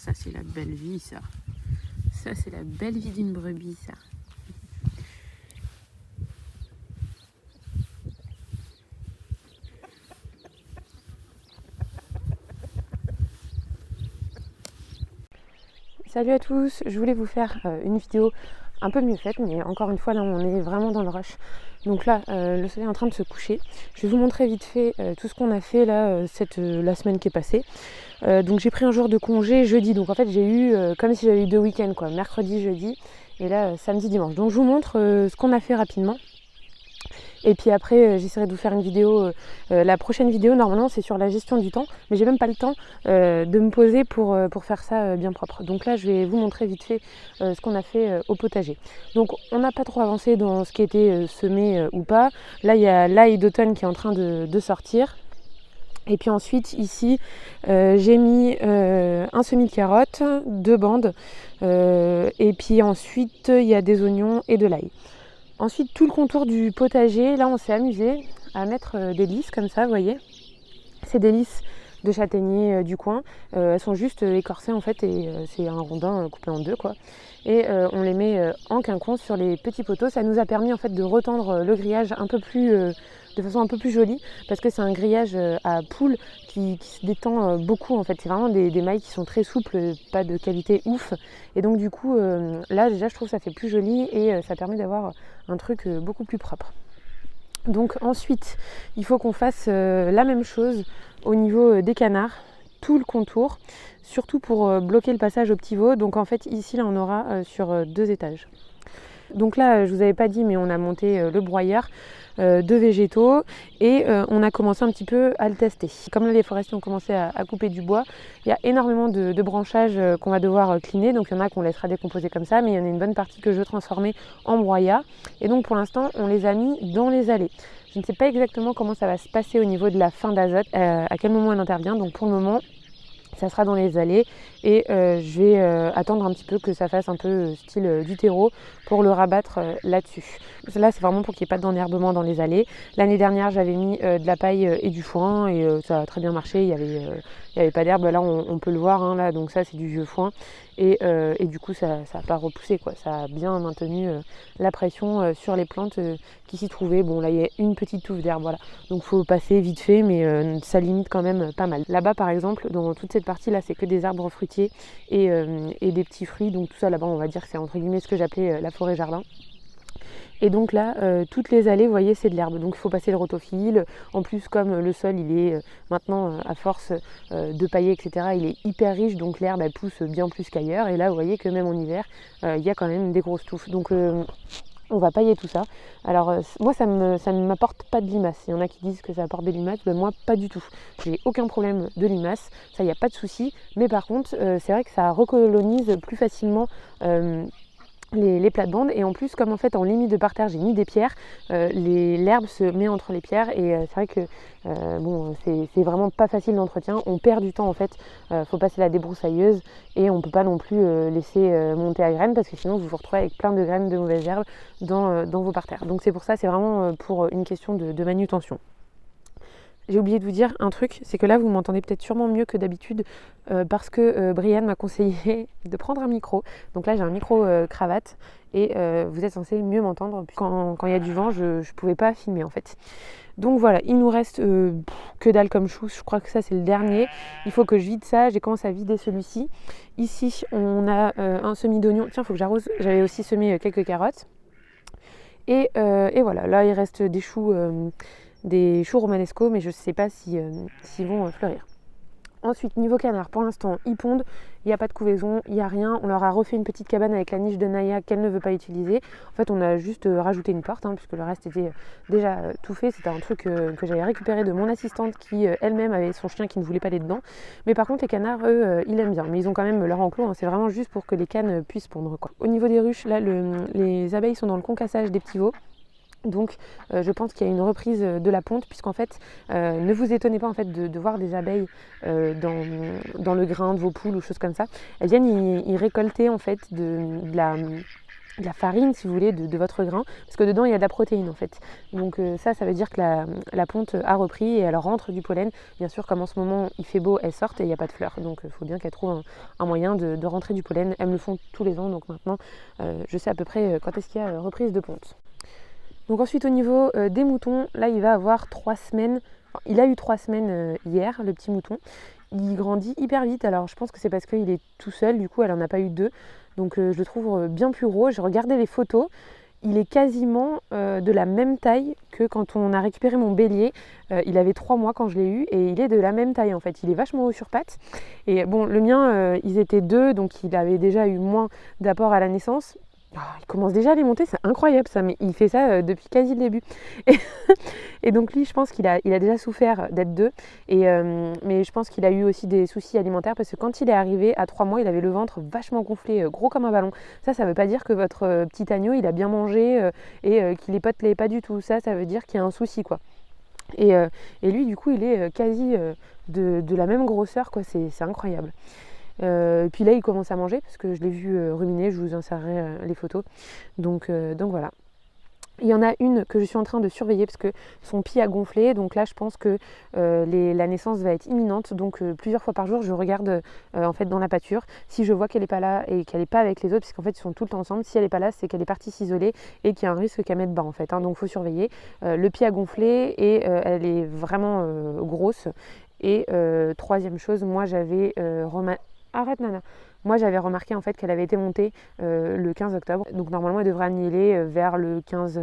ça c'est la belle vie ça. Ça c'est la belle vie d'une brebis ça. Salut à tous, je voulais vous faire une vidéo un peu mieux faite, mais encore une fois là on est vraiment dans le rush. Donc là le soleil est en train de se coucher. Je vais vous montrer vite fait tout ce qu'on a fait là la semaine qui est passée. Donc j'ai pris un jour de congé jeudi, donc en fait j'ai eu comme si j'avais eu 2 week-ends quoi, mercredi, jeudi et là samedi, dimanche. Donc je vous montre ce qu'on a fait rapidement. Et puis après, j'essaierai de vous faire une vidéo. La prochaine vidéo, normalement, c'est sur la gestion du temps. Mais j'ai même pas le temps de me poser pour faire ça bien propre. Donc là, je vais vous montrer vite fait ce qu'on a fait au potager. Donc, on n'a pas trop avancé dans ce qui était semé ou pas. Là, il y a l'ail d'automne qui est en train de sortir. Et puis ensuite, ici, j'ai mis un semis de carottes, 2 bandes. Et puis ensuite, il y a des oignons et de l'ail. Ensuite, tout le contour du potager, là on s'est amusé à mettre des lys comme ça, vous voyez. C'est des lys de châtaignier du coin. Elles sont juste écorcées en fait et c'est un rondin coupé en 2 quoi. Et on les met en quinconce sur les petits poteaux. Ça nous a permis en fait de retendre le grillage un peu plus, de façon un peu plus jolie parce que c'est un grillage à poules qui se détend beaucoup en fait. C'est vraiment des mailles qui sont très souples, pas de qualité ouf. Et donc du coup là déjà je trouve que ça fait plus joli et ça permet d'avoir un truc beaucoup plus propre. Donc ensuite il faut qu'on fasse la même chose au niveau des canards, tout le contour, surtout pour bloquer le passage au petit veau. Donc en fait ici là on aura sur 2 étages. Donc là je vous avais pas dit mais on a monté le broyeur de végétaux et on a commencé un petit peu à le tester. Comme là les forestiers ont commencé à couper du bois, il y a énormément de branchages qu'on va devoir cleaner, donc il y en a qu'on laissera décomposer comme ça, mais il y en a une bonne partie que je veux transformer en broyat et donc pour l'instant on les a mis dans les allées. Je ne sais pas exactement comment ça va se passer au niveau de la fin d'azote, à quel moment elle intervient, donc pour le moment ça sera dans les allées et je vais attendre un petit peu que ça fasse un peu style du terreau pour le rabattre là-dessus. Là c'est vraiment pour qu'il n'y ait pas d'enherbement dans les allées. L'année dernière j'avais mis de la paille et du foin et ça a très bien marché, il y avait pas d'herbe. Là on peut le voir hein, là, donc ça c'est du vieux foin et du coup ça n'a pas repoussé quoi. Ça a bien maintenu la pression sur les plantes qui s'y trouvaient. Bon là il y a une petite touffe d'herbe, voilà, donc faut passer vite fait mais ça limite quand même pas mal. Là-bas par exemple dans toute cette partie là c'est que des arbres fruitiers et des petits fruits, donc tout ça là-bas on va dire que c'est entre guillemets ce que j'appelais la forêt jardin. Et donc là, toutes les allées, vous voyez, c'est de l'herbe. Donc il faut passer le rotofil. En plus, comme le sol, il est maintenant, à force de pailler, etc., il est hyper riche. Donc l'herbe, elle pousse bien plus qu'ailleurs. Et là, vous voyez que même en hiver, il y a quand même des grosses touffes. Donc on va pailler tout ça. Alors moi, ça ne m'apporte pas de limaces. Il y en a qui disent que ça apporte des limaces. Ben, moi, pas du tout. J'ai aucun problème de limaces. Ça, il n'y a pas de souci. Mais par contre, c'est vrai que ça recolonise plus facilement les plates-bandes et en plus comme en fait en limite de parterre j'ai mis des pierres, l'herbe se met entre les pierres et c'est vrai que bon c'est vraiment pas facile d'entretien, on perd du temps en fait, faut passer la débroussailleuse et on peut pas non plus laisser monter à graines parce que sinon vous vous retrouvez avec plein de graines de mauvaises herbes dans vos parterres. Donc c'est pour ça, c'est vraiment pour une question de manutention. J'ai oublié de vous dire un truc, c'est que là vous m'entendez peut-être sûrement mieux que d'habitude parce que Brian m'a conseillé de prendre un micro. Donc là j'ai un micro cravate et vous êtes censé mieux m'entendre. Quand il y a du vent, je ne pouvais pas filmer en fait. Donc voilà, il nous reste que dalle comme chou, je crois que ça c'est le dernier. Il faut que je vide ça, j'ai commencé à vider celui-ci. Ici on a un semis d'oignon, tiens il faut que j'arrose, j'avais aussi semé quelques carottes. Et voilà, là il reste des choux romanesco, mais je ne sais pas s'ils vont fleurir. Ensuite, niveau canard, pour l'instant, ils pondent, il n'y a pas de couvaison, il n'y a rien. On leur a refait une petite cabane avec la niche de Naya qu'elle ne veut pas utiliser. En fait, on a juste rajouté une porte, puisque le reste était déjà tout fait. C'était un truc que j'avais récupéré de mon assistante qui, elle-même, avait son chien qui ne voulait pas aller dedans. Mais par contre, les canards, eux, ils aiment bien. Mais ils ont quand même leur enclos, c'est vraiment juste pour que les cannes puissent pondre, quoi. Au niveau des ruches, là, les abeilles sont dans le concassage des petits veaux. Donc je pense qu'il y a une reprise de la ponte puisqu'en fait ne vous étonnez pas en fait de voir des abeilles dans le grain de vos poules ou choses comme ça. Elles viennent y récolter en fait de de la farine, si vous voulez, de votre grain, parce que dedans il y a de la protéine en fait. Donc ça veut dire que la ponte a repris et elle rentre du pollen. Bien sûr, comme en ce moment il fait beau, elles sortent et il n'y a pas de fleurs. Donc il faut bien qu'elles trouvent un moyen de rentrer du pollen. Elles me le font tous les ans, donc maintenant je sais à peu près quand est-ce qu'il y a reprise de ponte. Donc ensuite au niveau des moutons, là il va avoir 3 semaines. Enfin, il a eu 3 semaines hier, le petit mouton. Il grandit hyper vite, alors je pense que c'est parce qu'il est tout seul, du coup elle en a pas eu 2. Donc je le trouve bien plus gros. J'ai regardé les photos, il est quasiment de la même taille que quand on a récupéré mon bélier. Il avait 3 mois quand je l'ai eu et il est de la même taille en fait. Il est vachement haut sur pattes. Et bon, le mien, ils étaient 2, donc il avait déjà eu moins d'apport à la naissance. Oh, il commence déjà à les monter, c'est incroyable ça, mais il fait ça depuis quasi le début. Et, et donc lui, je pense qu'il a déjà souffert d'être 2, mais je pense qu'il a eu aussi des soucis alimentaires parce que quand il est arrivé à 3 mois, il avait le ventre vachement gonflé, gros comme un ballon. Ça ne veut pas dire que votre petit agneau, il a bien mangé et qu'il n'est pas de lait, pas du tout. Ça veut dire qu'il y a un souci, quoi. Et lui, du coup, il est quasi de la même grosseur, quoi. C'est incroyable. Puis là il commence à manger parce que je l'ai vu ruminer, je vous insérerai les photos. Donc voilà. Il y en a une que je suis en train de surveiller parce que son pied a gonflé, donc là je pense que la naissance va être imminente, donc plusieurs fois par jour je regarde en fait dans la pâture. Si je vois qu'elle n'est pas là et qu'elle n'est pas avec les autres, puisqu'en fait ils sont tout le temps ensemble, si elle n'est pas là c'est qu'elle est partie s'isoler et qu'il y a un risque qu'elle mette bas en fait, hein, donc il faut surveiller. Le pied a gonflé et elle est vraiment grosse. Et troisième chose, moi j'avais Arrête Nana. Moi j'avais remarqué en fait qu'elle avait été montée le 15 octobre. Donc normalement elle devrait annihiler vers le 15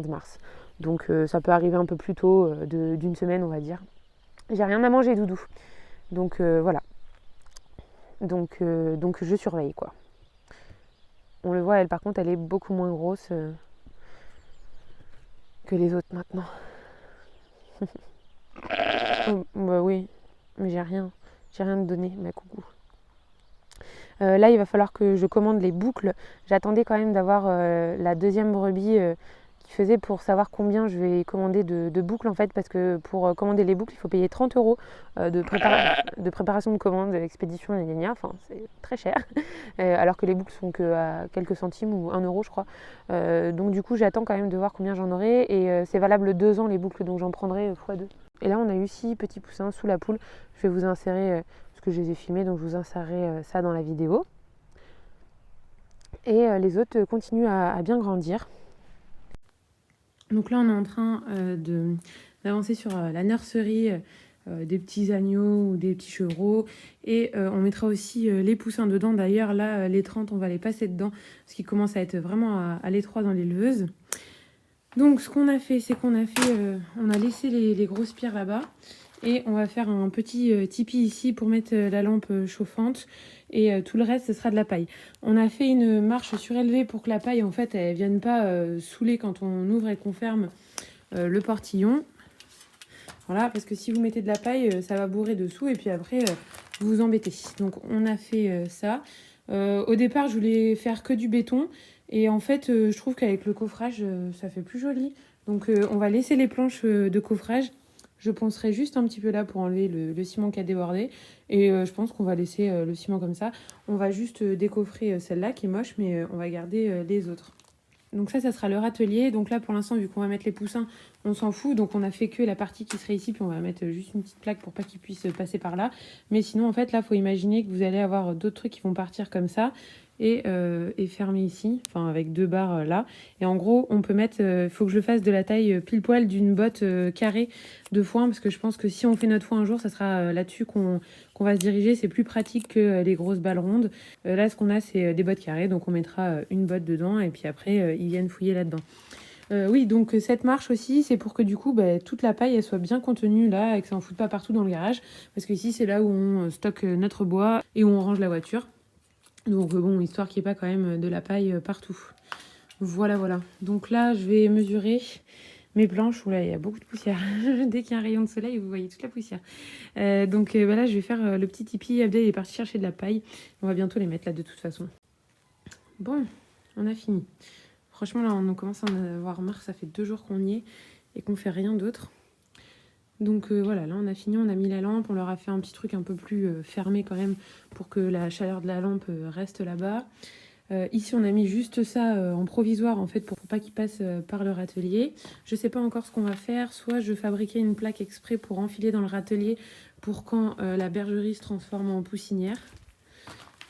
mars. Donc ça peut arriver un peu plus tôt d'une semaine on va dire. J'ai rien à manger Doudou. Donc voilà. Donc je surveille quoi. On le voit, elle par contre elle est beaucoup moins grosse que les autres maintenant. Oh, bah oui, mais j'ai rien de donné ma coucou. Là, il va falloir que je commande les boucles. J'attendais quand même d'avoir la deuxième brebis qui faisait pour savoir combien je vais commander de boucles en fait, parce que pour commander les boucles, il faut payer 30 € de préparation de commande, expédition, enfin c'est très cher. Alors que les boucles sont que à quelques centimes ou 1 € je crois. Donc du coup, j'attends quand même de voir combien j'en aurai et c'est valable 2 ans les boucles, donc j'en prendrai x2. Et là, on a eu 6 petits poussins sous la poule. Je vais vous insérer que je les ai filmés, donc je vous insérerai ça dans la vidéo. Et les autres continuent à bien grandir. Donc là on est en train d'avancer sur la nurserie des petits agneaux ou des petits chevreaux et on mettra aussi les poussins dedans. D'ailleurs là les 30 on va les passer dedans parce qu'ils commencent à être vraiment à l'étroit dans l'éleveuse. Donc ce qu'on a fait c'est qu'on a on a laissé les grosses pierres là-bas. Et on va faire un petit tipi ici pour mettre la lampe chauffante. Et tout le reste, ce sera de la paille. On a fait une marche surélevée pour que la paille, en fait, elle vienne pas saouler quand on ouvre et qu'on ferme le portillon. Voilà, parce que si vous mettez de la paille, ça va bourrer dessous et puis après, vous vous embêtez. Donc on a fait ça. Au départ, je voulais faire que du béton. Et en fait, je trouve qu'avec le coffrage, ça fait plus joli. Donc on va laisser les planches de coffrage. Je poncerai juste un petit peu là pour enlever le ciment qui a débordé. Et je pense qu'on va laisser le ciment comme ça. On va juste décoffrer celle-là qui est moche, mais on va garder les autres. Donc ça sera le râtelier. Donc là, pour l'instant, vu qu'on va mettre les poussins, on s'en fout. Donc on a fait que la partie qui serait ici, puis on va mettre juste une petite plaque pour pas qu'ils puissent passer par là. Mais sinon, en fait, là, il faut imaginer que vous allez avoir d'autres trucs qui vont partir comme ça. Et fermé ici, enfin avec 2 barres là. Et en gros, on peut mettre, il faut que je le fasse de la taille pile poil d'une botte carrée de foin, parce que je pense que si on fait notre foin un jour, ça sera là-dessus qu'on va se diriger. C'est plus pratique que les grosses balles rondes. Là, ce qu'on a, c'est des bottes carrées, donc on mettra une botte dedans, et puis après, ils viennent fouiller là-dedans. Oui, donc cette marche aussi, c'est pour que du coup, toute la paille, elle soit bien contenue là, et que ça en foute pas partout dans le garage, parce que ici, c'est là où on stocke notre bois et où on range la voiture. Donc bon, histoire qu'il n'y ait pas quand même de la paille partout. Voilà. Donc là, je vais mesurer mes planches. Oula, il y a beaucoup de poussière. Dès qu'il y a un rayon de soleil, vous voyez toute la poussière. Donc là, je vais faire le petit tipi. Abdel est parti chercher de la paille. On va bientôt les mettre là de toute façon. Bon, on a fini. Franchement, là, on commence à en avoir marre. Ça fait 2 jours qu'on y est et qu'on fait rien d'autre. Donc voilà, là on a fini, on a mis la lampe, on leur a fait un petit truc un peu plus fermé quand même pour que la chaleur de la lampe reste là-bas. Ici on a mis juste ça en provisoire en fait pour pas qu'il passe par le râtelier. Je sais pas encore ce qu'on va faire, soit je fabriquais une plaque exprès pour enfiler dans le râtelier pour quand la bergerie se transforme en poussinière.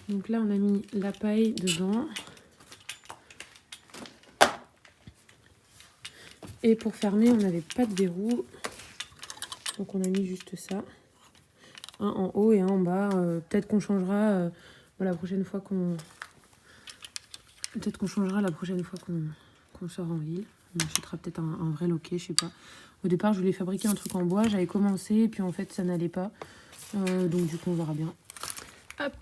Donc là on a mis la paille dedans. Et pour fermer on n'avait pas de verrou. Donc on a mis juste ça. Un en haut et un en bas. Peut-être qu'on changera la prochaine fois qu'on... Peut-être qu'on changera la prochaine fois qu'on sort en ville. On achètera peut-être un vrai loquet, je sais pas. Au départ, je voulais fabriquer un truc en bois. J'avais commencé, et puis en fait, ça n'allait pas. Donc du coup, on verra bien. Hop.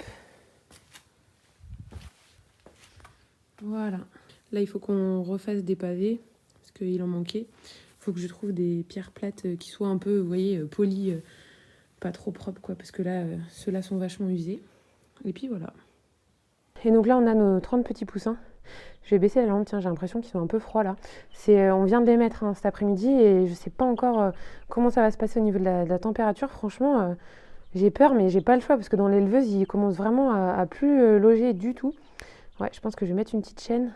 Voilà. Là, il faut qu'on refasse des pavés, parce qu'il en manquait. Il faut que je trouve des pierres plates qui soient un peu, vous voyez, polies, pas trop propres, quoi. Parce que là, ceux-là sont vachement usés. Et puis voilà. Et donc là, on a nos 30 petits poussins. Je vais baisser la lampe, tiens, j'ai l'impression qu'ils sont un peu froids là. On vient de les mettre cet après-midi et je sais pas encore comment ça va se passer au niveau de la température. Franchement, j'ai peur, mais j'ai pas le choix parce que dans l'éleveuse, ils commencent vraiment à plus loger du tout. Ouais, je pense que je vais mettre une petite chaîne.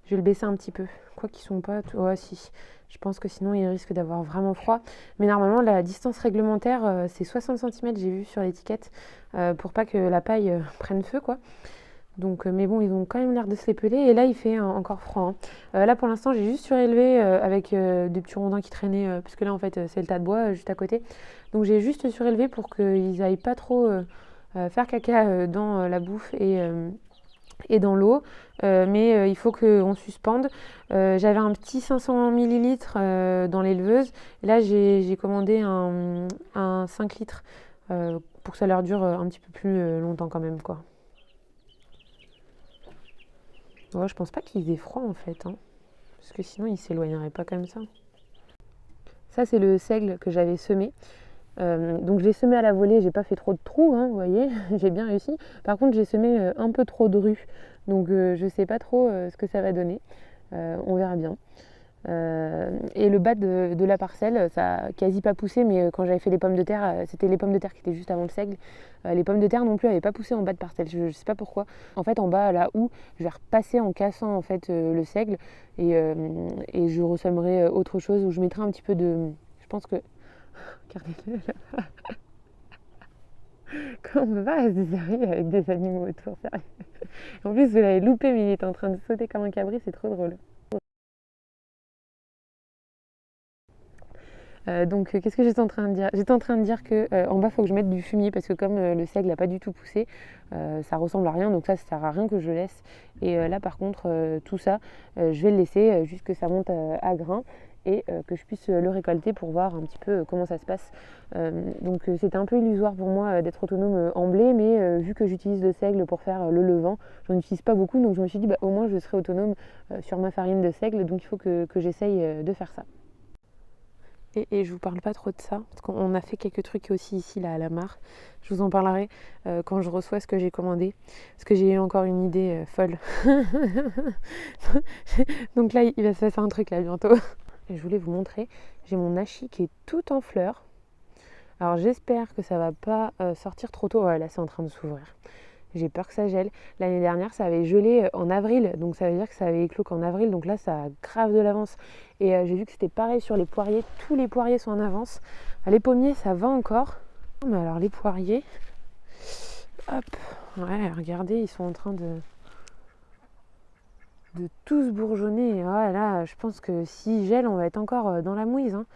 Je vais le baisser un petit peu. Quoi qu'ils sont pas... Ouais, si. Je pense que sinon, ils risquent d'avoir vraiment froid. Mais normalement, la distance réglementaire, c'est 60 cm, j'ai vu sur l'étiquette, pour pas que la paille prenne feu, quoi. Donc, mais bon, ils ont quand même l'air de se les peler. Et là, il fait encore froid. Là, pour l'instant, j'ai juste surélevé avec des petits rondins qui traînaient. Parce que là, en fait, c'est le tas de bois juste à côté. Donc, j'ai juste surélevé pour qu'ils n'aillent pas trop faire caca dans la bouffe et dans l'eau. Mais il faut qu'on suspende. J'avais un petit 500 ml dans l'éleveuse. Et là, j'ai commandé un 5 litres pour que ça leur dure un petit peu plus longtemps quand même, quoi. Ouais, je pense pas qu'ils aient froid en fait, hein, parce que sinon ils s'éloigneraient pas comme ça. Ça c'est le seigle que j'avais semé. Donc je l'ai semé à la volée, j'ai pas fait trop de trous, hein, vous voyez, j'ai bien réussi. Par contre j'ai semé un peu trop de rues, donc je sais pas trop ce que ça va donner. On verra bien. Et le bas de la parcelle, ça a quasi pas poussé, mais quand j'avais fait les pommes de terre, c'était les pommes de terre qui étaient juste avant le seigle. Les pommes de terre non plus n'avaient pas poussé en bas de parcelle, je sais pas pourquoi. En fait, en bas, là où je vais repasser en cassant en fait le seigle et je ressèmerai autre chose où je mettrai un petit peu de. Je pense que. Regardez-le là. Comment on peut pas rester sérieux avec des animaux autour, sérieux. En plus, vous l'avez loupé, mais il est en train de sauter comme un cabri, c'est trop drôle. Donc qu'est-ce que j'étais en train de dire? J'étais en train de dire que en bas il faut que je mette du fumier parce que comme le seigle n'a pas du tout poussé, ça ressemble à rien, donc ça sert à rien que je laisse. Et là par contre tout ça je vais le laisser juste que ça monte à grain et que je puisse le récolter pour voir un petit peu comment ça se passe. Donc c'était un peu illusoire pour moi d'être autonome en blé, mais vu que j'utilise le seigle pour faire le levain, j'en utilise pas beaucoup, donc je me suis dit au moins je serai autonome sur ma farine de seigle, donc il faut que j'essaye de faire ça. Et je vous parle pas trop de ça, parce qu'on a fait quelques trucs aussi ici là à la mare. Je vous en parlerai quand je reçois ce que j'ai commandé, parce que j'ai eu encore une idée folle. Donc là, il va se passer un truc là bientôt. Et je voulais vous montrer, j'ai mon hachis qui est tout en fleurs. Alors j'espère que ça va pas sortir trop tôt. Ouais, là c'est en train de s'ouvrir. J'ai peur que ça gèle. L'année dernière, ça avait gelé en avril, donc ça veut dire que ça avait éclos qu'en avril, donc là, ça a grave de l'avance. Et j'ai vu que c'était pareil sur les poiriers, tous les poiriers sont en avance. Les pommiers, ça va encore. Mais alors les poiriers, hop, ouais, regardez, ils sont en train de tous bourgeonner. Ouais, là, je pense que si gèle, on va être encore dans la mouise, hein.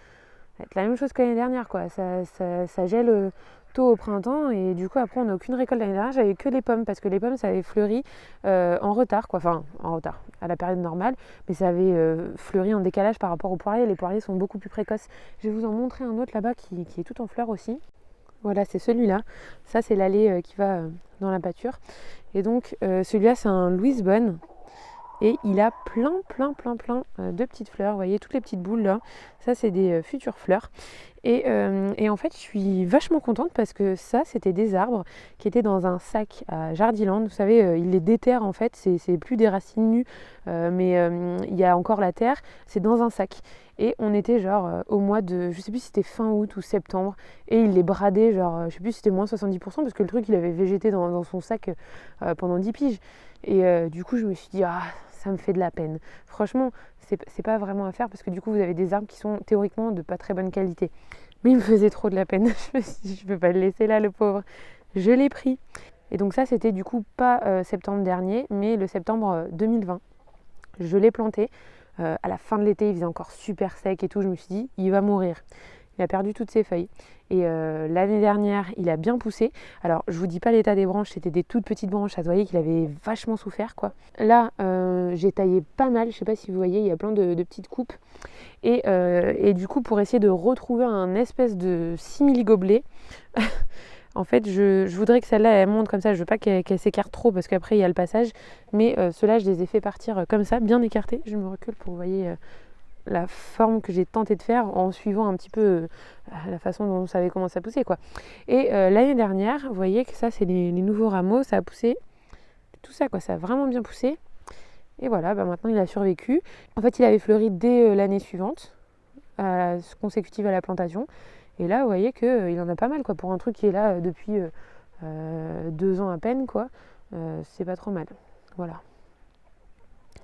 Ça va être la même chose que l'année dernière, quoi. Ça gèle tôt au printemps et du coup après on n'a aucune récolte. L'année dernière j'avais que les pommes parce que les pommes ça avait fleuri en retard, quoi, enfin en retard à la période normale, mais ça avait fleuri en décalage par rapport aux poiriers. Les poiriers sont beaucoup plus précoces. Je vais vous en montrer un autre là-bas qui est tout en fleurs aussi. Voilà, c'est celui-là. Ça c'est l'allée qui va dans la pâture. Et donc celui-là c'est un Louise Bonne. Et il a plein de petites fleurs. Vous voyez toutes les petites boules là. Ça c'est des futures fleurs. Et en fait, je suis vachement contente parce que ça, c'était des arbres qui étaient dans un sac à Jardiland. Vous savez, ils les déterrent en fait, c'est plus des racines nues, mais il y a encore la terre, c'est dans un sac. Et on était genre au mois de, je sais plus si c'était fin août ou septembre, et il les bradait, genre, je sais plus si c'était moins 70%, parce que le truc, il avait végété dans son sac pendant 10 piges. Et du coup, je me suis dit, ah, ça me fait de la peine. Franchement, c'est pas vraiment à faire parce que du coup, vous avez des arbres qui sont théoriquement de pas très bonne qualité. Mais il me faisait trop de la peine. Je me suis dit, je peux pas le laisser là, le pauvre. Je l'ai pris. Et donc ça, c'était du coup pas septembre dernier, mais le septembre 2020. Je l'ai planté. À la fin de l'été, il faisait encore super sec et tout. Je me suis dit, il va mourir. Il a perdu toutes ses feuilles. Et l'année dernière, il a bien poussé. Alors, je vous dis pas l'état des branches, c'était des toutes petites branches. Ça se voyait qu'il avait vachement souffert, quoi. Là, j'ai taillé pas mal. Je sais pas si vous voyez, il y a plein de petites coupes. Et du coup, pour essayer de retrouver un espèce de simili-gobelet, en fait, je voudrais que celle-là, elle monte comme ça. Je veux pas qu'elle s'écarte trop parce qu'après, il y a le passage. Mais ceux-là, je les ai fait partir comme ça, bien écartés. Je me recule pour que vous voyez la forme que j'ai tenté de faire en suivant un petit peu la façon dont on savait comment ça poussait, quoi. Et l'année dernière, vous voyez que ça, c'est les nouveaux rameaux. Ça a poussé tout ça, quoi. Ça a vraiment bien poussé. Et voilà, bah maintenant, il a survécu. En fait, il avait fleuri dès l'année suivante, consécutive à la plantation. Et là, vous voyez qu'il en a pas mal, quoi. Pour un truc qui est là depuis 2 ans à peine, quoi. C'est pas trop mal. Voilà.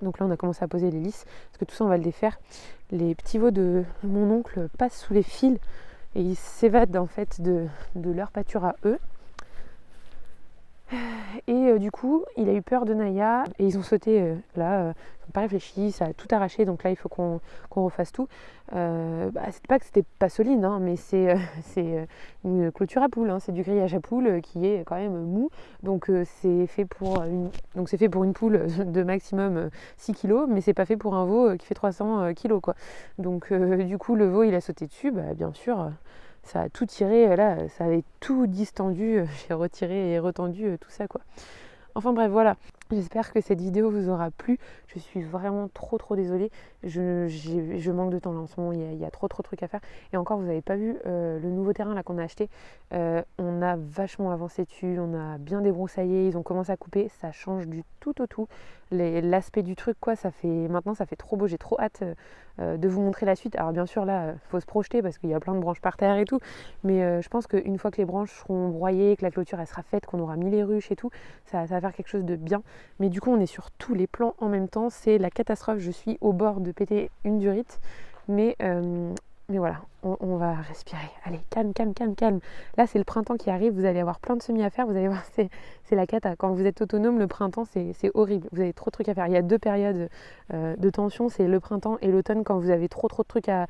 Donc là, on a commencé à poser les lisses, parce que tout ça, on va le défaire. Les petits veaux de mon oncle passent sous les fils et ils s'évadent en fait de leur pâture à eux. Et du coup, il a eu peur de Naya et ils ont sauté là. Ils n'ont pas réfléchi, ça a tout arraché. Donc là, il faut qu'on refasse tout. C'est pas que c'était pas solide, hein, mais c'est une clôture à poules. Hein, c'est du grillage à poules qui est quand même mou. Donc c'est fait pour une poule de maximum 6 kg, mais c'est pas fait pour un veau qui fait 300 kg, quoi. Donc du coup, le veau, il a sauté dessus. Bien sûr. Ça a tout tiré, là, ça avait tout distendu, j'ai retiré et retendu tout ça, quoi. Enfin bref, voilà. J'espère que cette vidéo vous aura plu. Je suis vraiment trop désolée. Je manque de temps là en ce moment, il y a trop de trucs à faire. Et encore, vous n'avez pas vu le nouveau terrain là qu'on a acheté. On a vachement avancé dessus, on a bien débroussaillé, ils ont commencé à couper. Ça change du tout au tout. L'aspect du truc, quoi, maintenant ça fait trop beau. J'ai trop hâte de vous montrer la suite. Alors bien sûr là, faut se projeter parce qu'il y a plein de branches par terre et tout. Mais je pense qu'une fois que les branches seront broyées, que la clôture elle sera faite, qu'on aura mis les ruches et tout, ça va faire quelque chose de bien. Mais du coup, on est sur tous les plans en même temps. C'est la catastrophe. Je suis au bord de péter une durite. Mais voilà, on va respirer. Allez, calme. Là, c'est le printemps qui arrive. Vous allez avoir plein de semis à faire. Vous allez voir, c'est la cata. Quand vous êtes autonome, le printemps, c'est horrible. Vous avez trop de trucs à faire. Il y a 2 périodes de tension. C'est le printemps et l'automne quand vous avez trop de trucs à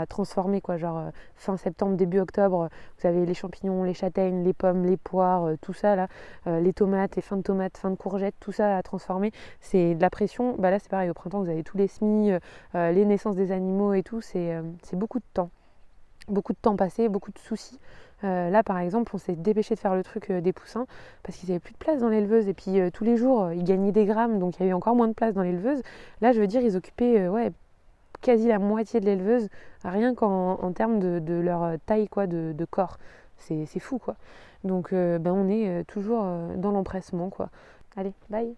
transformer, quoi. Genre fin septembre, début octobre, vous avez les champignons, les châtaignes, les pommes, les poires, tout ça là. Les tomates, les fins de tomates, fins de courgettes, tout ça à transformer. C'est de la pression. Là, c'est pareil. Au printemps, vous avez tous les semis, les naissances des animaux et tout. C'est beaucoup de temps. Beaucoup de temps passé, beaucoup de soucis. Là par exemple on s'est dépêché de faire le truc des poussins parce qu'ils n'avaient plus de place dans l'éleveuse et puis tous les jours ils gagnaient des grammes donc il y avait encore moins de place dans l'éleveuse. Là je veux dire ils occupaient quasi la moitié de l'éleveuse rien qu'en termes de leur taille, quoi, de corps. C'est fou, quoi. Donc on est toujours dans l'empressement, quoi. Allez, bye.